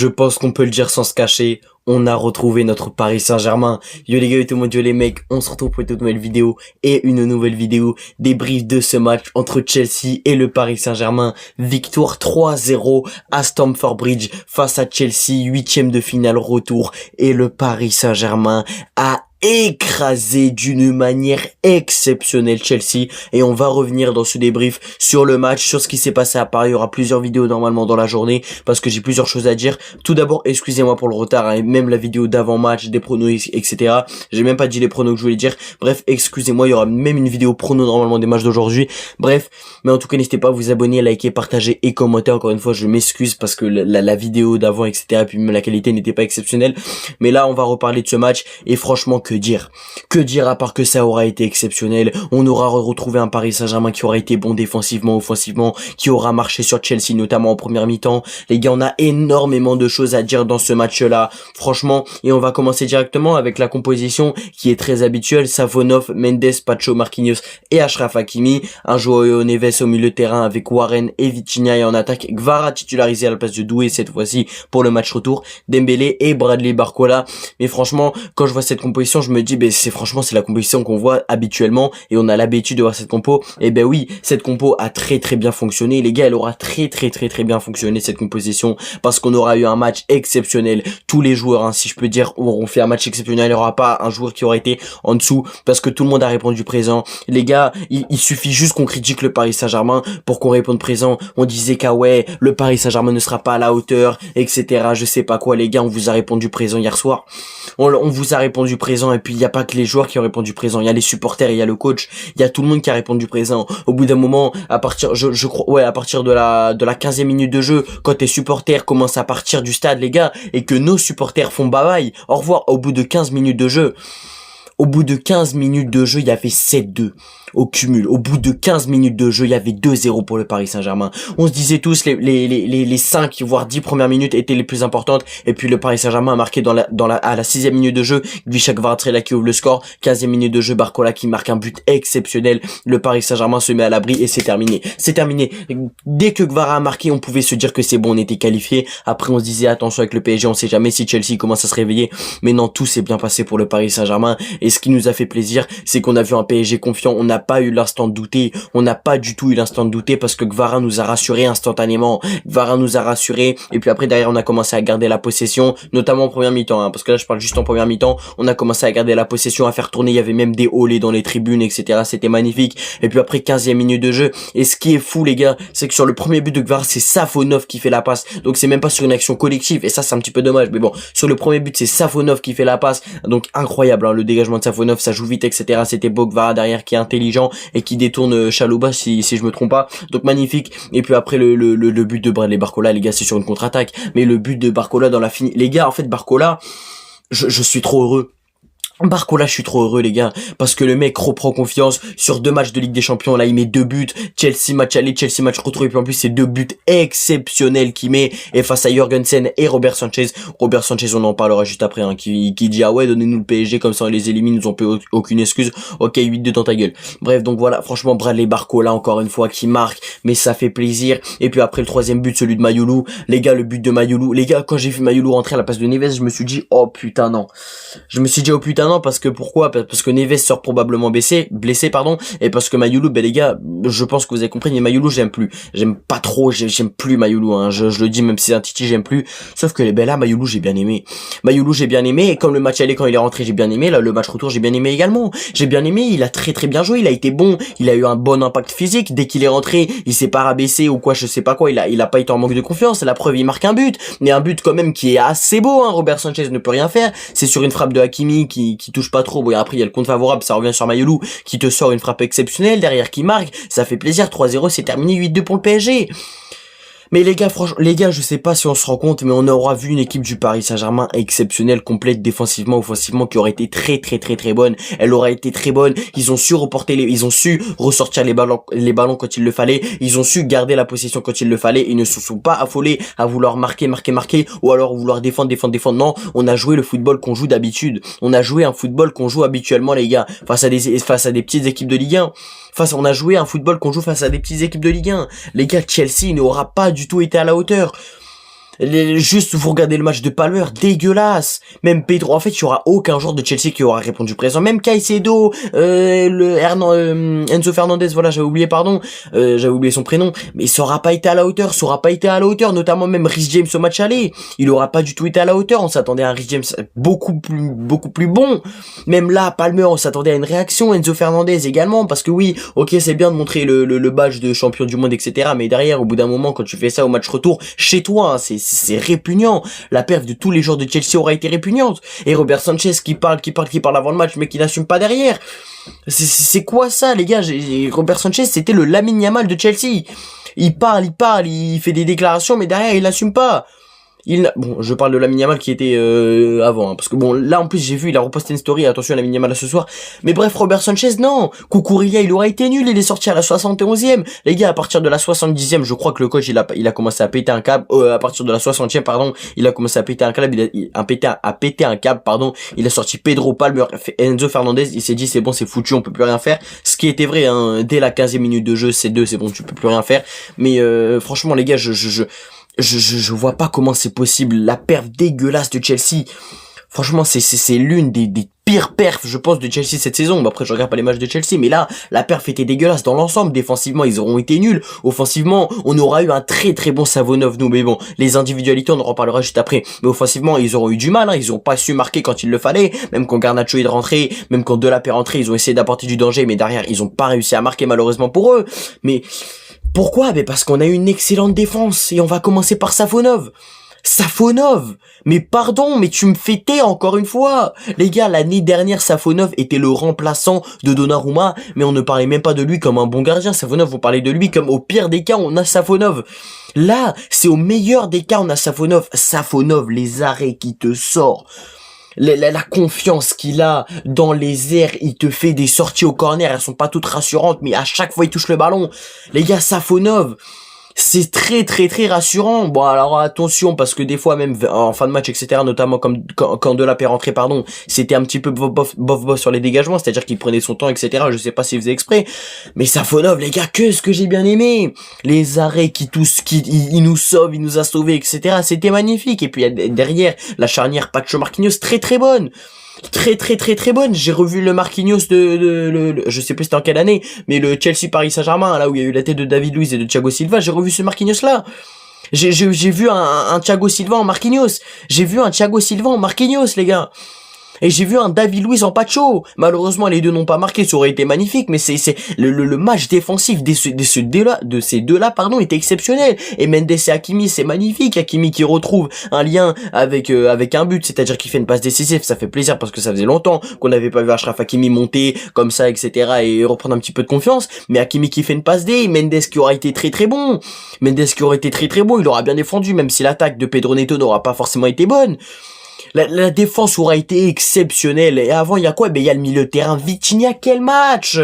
Je pense qu'on peut le dire sans se cacher, on a retrouvé notre Paris Saint-Germain. Yo les gars, yo tout le monde, yo les mecs, on se retrouve pour une toute nouvelle vidéo et une nouvelle vidéo débrief de ce match entre Chelsea et le Paris Saint-Germain. Victoire 3-0 à Stamford Bridge face à Chelsea, 8e de finale retour, et le Paris Saint-Germain a écrasé d'une manière exceptionnelle Chelsea, et on va revenir dans ce débrief sur le match, sur ce qui s'est passé à Paris. Il y aura plusieurs vidéos normalement dans la journée parce que j'ai plusieurs choses à dire. Tout d'abord, excusez-moi pour le retard, hein, même la vidéo d'avant-match, des pronos, etc. J'ai même pas dit les pronos que je voulais dire. Bref, excusez-moi, il y aura même une vidéo prono normalement des matchs d'aujourd'hui. Bref, mais en tout cas, n'hésitez pas à vous abonner, liker, partager et commenter. Encore une fois, je m'excuse parce que la vidéo d'avant, etc. puis même la qualité n'était pas exceptionnelle. Mais là, on va reparler de ce match et franchement, que dire à part que ça aura été exceptionnel. On aura retrouvé un Paris Saint-Germain qui aura été bon défensivement, offensivement, qui aura marché sur Chelsea, notamment en première mi-temps. Les gars, on a énormément de choses à dire dans ce match-là, franchement, et on va commencer directement avec la composition qui est très habituelle. Savonov, Mendes, Pacho, Marquinhos et Achraf Hakimi. Un João Neves au milieu de terrain avec Warren et Vitinha, et en attaque Kvara titularisé à la place de Doué cette fois-ci pour le match retour, Dembélé et Bradley Barcola. Mais franchement, quand je vois cette composition, je me dis, c'est la composition qu'on voit habituellement et on a l'habitude de voir cette compo. Et ben oui, cette compo a très bien fonctionné, les gars. Elle aura très bien fonctionné, cette composition, parce qu'on aura eu un match exceptionnel. Tous les joueurs, hein, si je peux dire, auront fait un match exceptionnel. Il n'y aura pas un joueur qui aura été en dessous, parce que tout le monde a répondu présent. Les gars, il suffit juste qu'on critique le Paris Saint-Germain pour qu'on réponde présent. On disait qu'ah ouais, le Paris Saint-Germain ne sera pas à la hauteur, etc. Je sais pas quoi, les gars, on vous a répondu présent hier soir. On vous a répondu présent, et puis il y a pas que les joueurs qui ont répondu présent, il y a les supporters, il y a le coach, il y a tout le monde qui a répondu présent. Au bout d'un moment, à partir, je crois, ouais, à partir de la 15e minute de jeu, quand tes supporters commencent à partir du stade, les gars, et que nos supporters font bye bye, au revoir, au bout de 15 minutes de jeu. Au bout de 15 minutes de jeu, il y avait 7-2 au cumul. Au bout de 15 minutes de jeu, il y avait 2-0 pour le Paris Saint-Germain. On se disait tous, les 5 voire 10 premières minutes étaient les plus importantes, et puis le Paris Saint-Germain a marqué à la 6e minute de jeu, Gvicha Kvaratskhelia qui ouvre le score, 15e minute de jeu, Barcola qui marque un but exceptionnel. Le Paris Saint-Germain se met à l'abri et c'est terminé. C'est terminé. Dès que Kvara a marqué, on pouvait se dire que c'est bon, on était qualifié. Après, on se disait attention avec le PSG, on sait jamais si Chelsea commence à se réveiller. Mais non, tout s'est bien passé pour le Paris Saint-Germain, et ce qui nous a fait plaisir, c'est qu'on a vu un PSG confiant. On n'a pas eu l'instant de douter, on n'a pas du tout eu l'instant de douter, parce que Kvara nous a rassuré instantanément. Kvara nous a rassuré, et puis après derrière on a commencé à garder la possession, notamment en première mi-temps, hein, parce que là je parle juste en première mi-temps. On a commencé à garder la possession, à faire tourner, il y avait même des olés dans les tribunes, etc. C'était magnifique. Et puis après 15e minute de jeu, et ce qui est fou les gars, c'est que sur le premier but de Kvara, c'est Savonov qui fait la passe, donc c'est même pas sur une action collective, et ça c'est un petit peu dommage. Mais bon, sur le premier but c'est Savonov qui fait la passe, donc incroyable, hein, le dégagement de Savonov, ça joue vite, etc. C'était beau. Kvara derrière qui est intelligent et qui détourne Chalobah si je me trompe pas, donc magnifique. Et puis après le but de Bradley Barcola, les gars, c'est sur une contre-attaque, mais le but de Barcola dans la fini, les gars, en fait Barcola, je suis trop heureux. Barcola, je suis trop heureux les gars, parce que le mec reprend confiance sur 2 matchs de Ligue des Champions. Là il met 2 buts, Chelsea match aller, Chelsea match retour, et puis en plus c'est 2 buts exceptionnels qu'il met, et face à Jorgensen et Robert Sanchez, on en parlera juste après, hein, qui dit ah ouais, donnez-nous le PSG comme ça on les élimine, nous on peut aucune excuse. Ok, 8-2 dans ta gueule. Bref, donc voilà, franchement Bradley Barcola encore une fois qui marque, mais ça fait plaisir. Et puis après le 3e but, celui de Mayoulou, les gars, le but de Mayoulou, les gars, quand j'ai vu Mayoulou rentrer à la place de Neves, je me suis dit oh putain non, parce que pourquoi? Parce que Neves sort probablement blessé, et parce que Mayoulou, ben les gars, je pense que vous avez compris, mais Mayoulou j'aime plus Mayoulou, hein, je le dis, même si c'est un titi, j'aime plus. Sauf que ben là Mayoulou j'ai bien aimé, et comme le match aller quand il est rentré j'ai bien aimé, là le match retour j'ai bien aimé également, il a très bien joué, il a été bon, il a eu un bon impact physique. Dès qu'il est rentré, il s'est pas rabaissé ou quoi, je sais pas quoi, il a pas été en manque de confiance. La preuve, il marque un but, mais un but quand même qui est assez beau, hein. Robert Sanchez ne peut rien faire, c'est sur une frappe de Hakimi qui touche pas trop. Bon, et après il y a le compte favorable, ça revient sur Mayoulou qui te sort une frappe exceptionnelle derrière qui marque, ça fait plaisir. 3-0, c'est terminé, 8-2 pour le PSG. Mais les gars, franchement, je sais pas si on se rend compte, mais on aura vu une équipe du Paris Saint-Germain exceptionnelle, complète défensivement, offensivement, qui aurait été très bonne. Elle aura été très bonne. Ils ont su ressortir les ballons quand il le fallait. Ils ont su garder la possession quand il le fallait. Ils ne se sont pas affolés à vouloir marquer, ou alors vouloir défendre. Non, on a joué le football qu'on joue d'habitude. On a joué un football qu'on joue habituellement, les gars, face à des petites équipes de Ligue 1. On a joué un football qu'on joue face à des petites équipes de Ligue 1. Les gars, Chelsea n'aura pas du tout été à la hauteur. Juste, vous regardez le match de Palmer, dégueulasse. Même Pedro, en fait, il y aura aucun joueur de Chelsea qui aura répondu présent. Même Caicedo, Enzo Fernandez, voilà, j'avais oublié son prénom. Mais ça aura pas été à la hauteur, notamment même Reece James au match aller. Il aura pas du tout été à la hauteur. On s'attendait à un Reece James beaucoup plus bon. Même là, Palmer, on s'attendait à une réaction. Enzo Fernandez également, parce que oui, ok, c'est bien de montrer le badge de champion du monde, etc. Mais derrière, au bout d'un moment, quand tu fais ça au match retour, chez toi, hein, c'est répugnant. La perf de tous les joueurs de Chelsea aura été répugnante. Et Robert Sanchez qui parle avant le match, mais qui n'assume pas derrière. C'est quoi ça, les gars? Robert Sanchez, c'était le Lamine Yamal de Chelsea. Il parle, il fait des déclarations, mais derrière, il n'assume pas. Bon, je parle de Lamine Yamal qui était avant, hein, parce que bon, là en plus j'ai vu, il a reposté une story, attention à Lamine Yamal ce soir. Mais bref, Robert Sanchez, non. Cucurella, il aura été nul, il est sorti à la 71e. Les gars, à partir de la 70e, je crois que le coach il a commencé à péter un câble. À partir de la 60e, pardon, il a commencé à péter un câble. Il a pété un câble, pardon. Il a sorti Pedro, Palmer, Enzo Fernandez. Il s'est dit c'est bon, c'est foutu, on peut plus rien faire. Ce qui était vrai, hein, dès la 15e minute de jeu, c'est bon, tu peux plus rien faire. Mais franchement, les gars, je vois pas comment c'est possible. La perf dégueulasse de Chelsea. Franchement, c'est l'une des pires perfs, je pense, de Chelsea cette saison. Bon, après, je regarde pas les matchs de Chelsea, mais là, la perf était dégueulasse dans l'ensemble. Défensivement, ils auront été nuls. Offensivement, on aura eu un très très bon Savonov, nous. Mais bon, les individualités, on en reparlera juste après. Mais offensivement, ils auront eu du mal, hein. Ils ont pas su marquer quand il le fallait. Même quand Garnacho est rentré, même quand Delap est rentré, ils ont essayé d'apporter du danger, mais derrière, ils ont pas réussi à marquer, malheureusement pour eux. Mais pourquoi? Ben parce qu'on a eu une excellente défense et on va commencer par Safonov. Mais pardon, mais tu me fais taire encore une fois. Les gars, l'année dernière, Safonov était le remplaçant de Donnarumma, mais on ne parlait même pas de lui comme un bon gardien. Safonov, on parlait de lui comme au pire des cas, on a Safonov. Là, c'est au meilleur des cas, on a Safonov. Safonov, les arrêts qui te sort. La confiance qu'il a dans les airs, il te fait des sorties au corner, elles sont pas toutes rassurantes, mais à chaque fois il touche le ballon. Les gars, Safonov, c'est très très très rassurant. Bon, alors attention, parce que des fois même en fin de match, etc., notamment comme quand Delap est rentré, pardon, c'était un petit peu bof sur les dégagements, c'est-à-dire qu'il prenait son temps, etc. Je sais pas s'il faisait exprès, mais Safonov, les gars, que ce que j'ai bien aimé, les arrêts il nous sauve, il nous a sauvés, etc. C'était magnifique. Et puis derrière, la charnière Pacho Marquinhos, très très bonne. Très bonne. J'ai revu le Marquinhos je sais plus c'était en quelle année, mais le Chelsea Paris Saint-Germain, là où il y a eu la tête de David Luiz et de Thiago Silva, j'ai revu ce Marquinhos là. J'ai vu un Thiago Silva en Marquinhos. Les gars. Et j'ai vu un David Luiz en Pacho. Malheureusement, les deux n'ont pas marqué, ça aurait été magnifique, mais c'est le match défensif de ces deux-là, pardon, était exceptionnel. Et Mendes et Hakimi, c'est magnifique. Hakimi qui retrouve un lien avec un but, c'est-à-dire qu'il fait une passe décisive, ça fait plaisir parce que ça faisait longtemps qu'on n'avait pas vu Achraf Hakimi monter comme ça, etc. et reprendre un petit peu de confiance. Mais Hakimi qui fait une passe D, Mendes qui aura été très très bon. Il aura bien défendu, même si l'attaque de Pedro Neto n'aura pas forcément été bonne. La défense aura été exceptionnelle. Et avant, il y a quoi? Ben, il y a le milieu de terrain. Vitinha, quel match!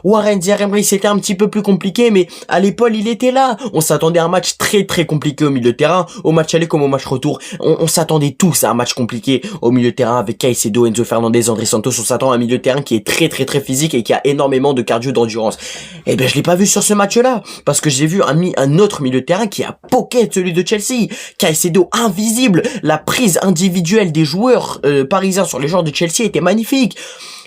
Warren Zaïre-Emery, c'était un petit peu plus compliqué, mais à l'épaule, il était là. On s'attendait à un match très très compliqué au milieu de terrain. Au match aller comme au match retour. On s'attendait tous à un match compliqué au milieu de terrain avec Caicedo, Enzo Fernandez, André Santos. On s'attend à un milieu de terrain qui est très très très physique et qui a énormément de cardio d'endurance. Eh ben, je l'ai pas vu sur ce match-là. Parce que j'ai vu un autre milieu de terrain qui a pocket celui de Chelsea. Caicedo, invisible. La prise individuelle des joueurs parisiens sur les joueurs de Chelsea était magnifique.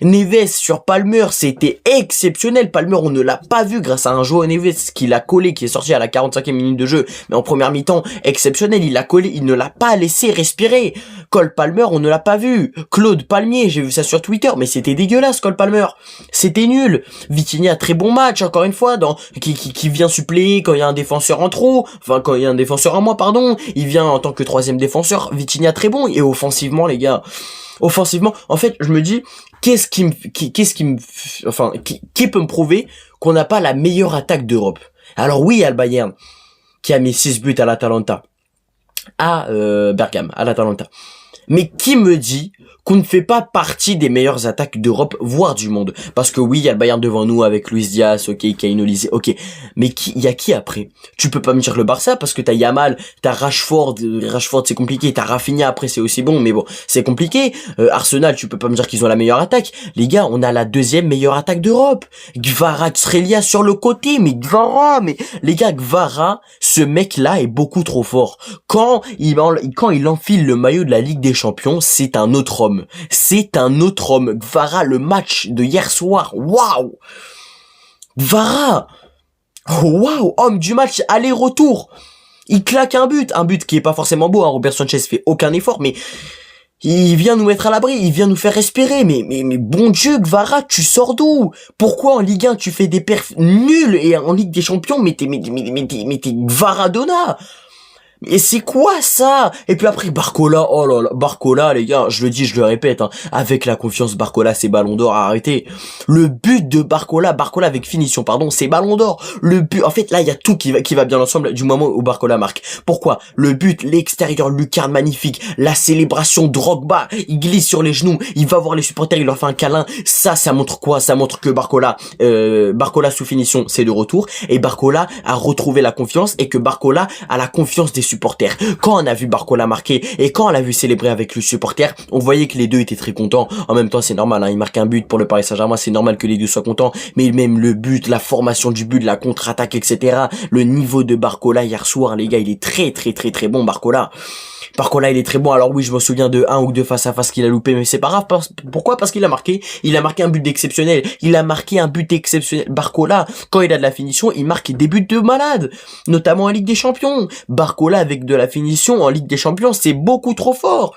Neves sur Palmer, c'était exceptionnel. Palmer, on ne l'a pas vu grâce à un joueur Neves qui l'a collé, qui est sorti à la 45e minute de jeu. Mais en première mi-temps, exceptionnel. Il l'a collé, il ne l'a pas laissé respirer. Cole Palmer, on ne l'a pas vu. Claude Palmier, j'ai vu ça sur Twitter, mais c'était dégueulasse, Cole Palmer. C'était nul. Vitinha, très bon match, encore une fois, qui vient suppléer quand il y a un défenseur en trop. Enfin, quand il y a un défenseur en moins, pardon. Il vient en tant que troisième défenseur. Vitinha, très bon. Et offensivement, les gars. Offensivement, en fait, je me dis, qui peut me prouver qu'on n'a pas la meilleure attaque d'Europe? Alors oui, il y a le Bayern, qui a mis 6 buts à l'Atalanta. À Bergame, à l'Atalanta. Mais qui me dit qu'on ne fait pas partie des meilleures attaques d'Europe, voire du monde. Parce que oui, il y a le Bayern devant nous avec Luis Diaz, ok, Kane Olise, ok. Mais il y a qui après? Tu peux pas me dire le Barça parce que t'as Yamal, t'as Rashford c'est compliqué, t'as Rafinha après c'est aussi bon, mais bon, c'est compliqué. Arsenal, tu peux pas me dire qu'ils ont la meilleure attaque. Les gars, on a la deuxième meilleure attaque d'Europe. Kvaratskhelia sur le côté, mais les gars, Kvara, ce mec-là est beaucoup trop fort. Quand il enfile le maillot de la Ligue des Champions, c'est un autre homme. C'est un autre homme. Kvara, le match de hier soir. Waouh! Kvara! Waouh! Homme du match aller-retour. Il claque un but qui est pas forcément beau, hein. Robert Sanchez fait aucun effort, mais il vient nous mettre à l'abri, il vient nous faire respirer. Mais bon Dieu, Kvara, tu sors d'où? Pourquoi en Ligue 1 tu fais des perfs nuls et en Ligue des Champions, mais t'es Kvaradona? Et c'est quoi ça? Et puis après Barcola, oh là là, Barcola les gars, je le dis, je le répète, hein, avec la confiance Barcola, c'est ballon d'or, arrêtez. Le but de Barcola avec finition, pardon, c'est ballon d'or. Le but, en fait là il y a tout qui va bien ensemble du moment où Barcola marque. Pourquoi? Le but, l'extérieur, lucarne magnifique, la célébration Drogba, il glisse sur les genoux, il va voir les supporters, il leur fait un câlin. Ça montre quoi? Ça montre que Barcola sous finition, c'est de retour, et Barcola a retrouvé la confiance, et que Barcola a la confiance des supporters. Quand on a vu Barcola marquer et quand on l'a vu célébrer avec le supporter, on voyait que les deux étaient très contents. En même temps, c'est normal, hein, il marque un but pour le Paris Saint-Germain, c'est normal que les deux soient contents, mais même le but, la formation du but, la contre-attaque, etc. Le niveau de Barcola hier soir, les gars, il est très bon, Barcola. Barcola, il est très bon. Alors oui, je me souviens de un ou deux face à face qu'il a loupé, mais c'est pas grave. Pourquoi? Parce qu'il a marqué un but exceptionnel. Barcola, quand il a de la finition, il marque des buts de malade, notamment en Ligue des Champions. Barcola avec de la finition en Ligue des Champions, c'est beaucoup trop fort.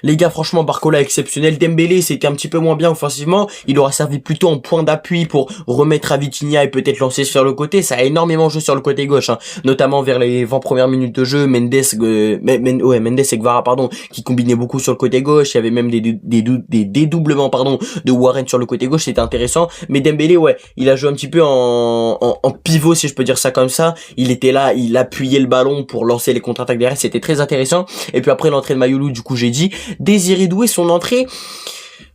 Les gars, franchement, Barcola exceptionnel. Dembélé, c'était un petit peu moins bien offensivement. Il aura servi plutôt en point d'appui pour remettre à Vitinha et peut-être lancer sur le côté. Ça a énormément joué sur le côté gauche, hein. Notamment vers les 20 premières minutes de jeu. Mendes et Kvara, qui combinaient beaucoup sur le côté gauche. Il y avait même des dédoublements, de Warren sur le côté gauche. C'était intéressant. Mais Dembélé, ouais, il a joué un petit peu en pivot, si je peux dire ça comme ça. Il était là, il appuyait le ballon pour lancer les contre-attaques derrière. C'était très intéressant. Et puis après l'entrée de Mayulu, du coup, j'ai dit, Désiré Doué, son entrée,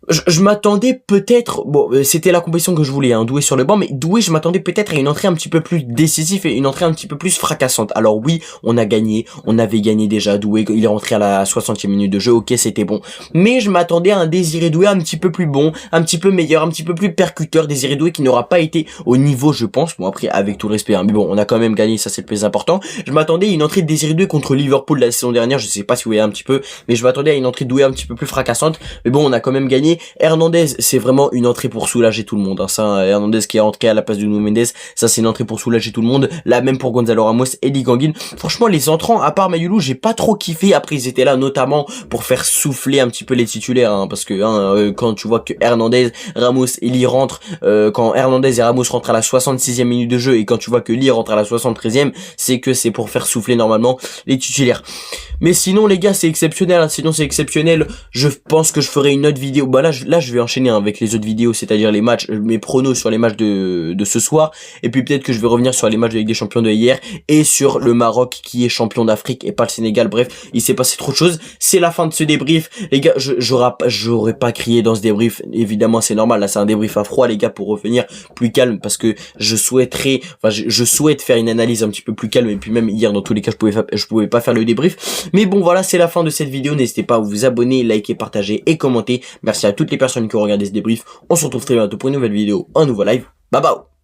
je m'attendais peut-être, bon, c'était la compétition que je voulais, hein, Doué sur le banc, mais Doué, je m'attendais peut-être à une entrée un petit peu plus décisive et une entrée un petit peu plus fracassante. Alors oui, on avait gagné déjà. Doué, il est rentré à la 60e minute de jeu, ok, c'était bon. Mais je m'attendais à un Désiré Doué un petit peu plus bon, un petit peu meilleur, un petit peu plus percuteur. Désiré Doué qui n'aura pas été au niveau, je pense. Bon, après, avec tout le respect, hein, mais bon, on a quand même gagné, ça c'est le plus important. Je m'attendais à une entrée de Désiré Doué contre Liverpool la saison dernière, je sais pas si vous voyez un petit peu, mais je m'attendais à une entrée de Doué un petit peu plus fracassante. Mais bon, on a quand même gagné. Hernandez, c'est vraiment une entrée pour soulager tout le monde, hein. Ça, Hernandez qui est entré à la place de Nuno Mendes, ça c'est une entrée pour soulager tout le monde. Là même pour Gonzalo Ramos et Liganguin. Franchement, les entrants, à part Mayulu, j'ai pas trop kiffé. Après, ils étaient là notamment pour faire souffler un petit peu les titulaires, hein, parce que quand tu vois que Hernandez, Ramos et Lee rentrent, quand Hernandez et Ramos rentrent à la 66e minute de jeu et quand tu vois que Lee rentre à la 73e, c'est que c'est pour faire souffler normalement les titulaires. Mais sinon les gars, c'est exceptionnel, hein. Sinon c'est exceptionnel. Je pense que je ferai une autre vidéo. Bah là je vais enchaîner, hein, avec les autres vidéos, c'est-à-dire les matchs, mes pronos sur les matchs de ce soir, et puis peut-être que je vais revenir sur les matchs de Ligue des Champions de hier et sur le Maroc qui est champion d'Afrique et pas le Sénégal. Bref, il s'est passé trop de choses. C'est la fin de ce débrief, les gars. J'aurais pas crié dans ce débrief, évidemment, c'est normal. Là, c'est un débrief à froid, les gars, pour revenir plus calme, parce que je souhaite faire une analyse un petit peu plus calme. Et puis même hier, dans tous les cas, je pouvais pas faire le débrief. Mais bon, voilà, c'est la fin de cette vidéo. N'hésitez pas à vous abonner, liker, partager et commenter. Merci à toutes les personnes qui ont regardé ce débrief. On se retrouve très bientôt pour une nouvelle vidéo, un nouveau live. Bye bye.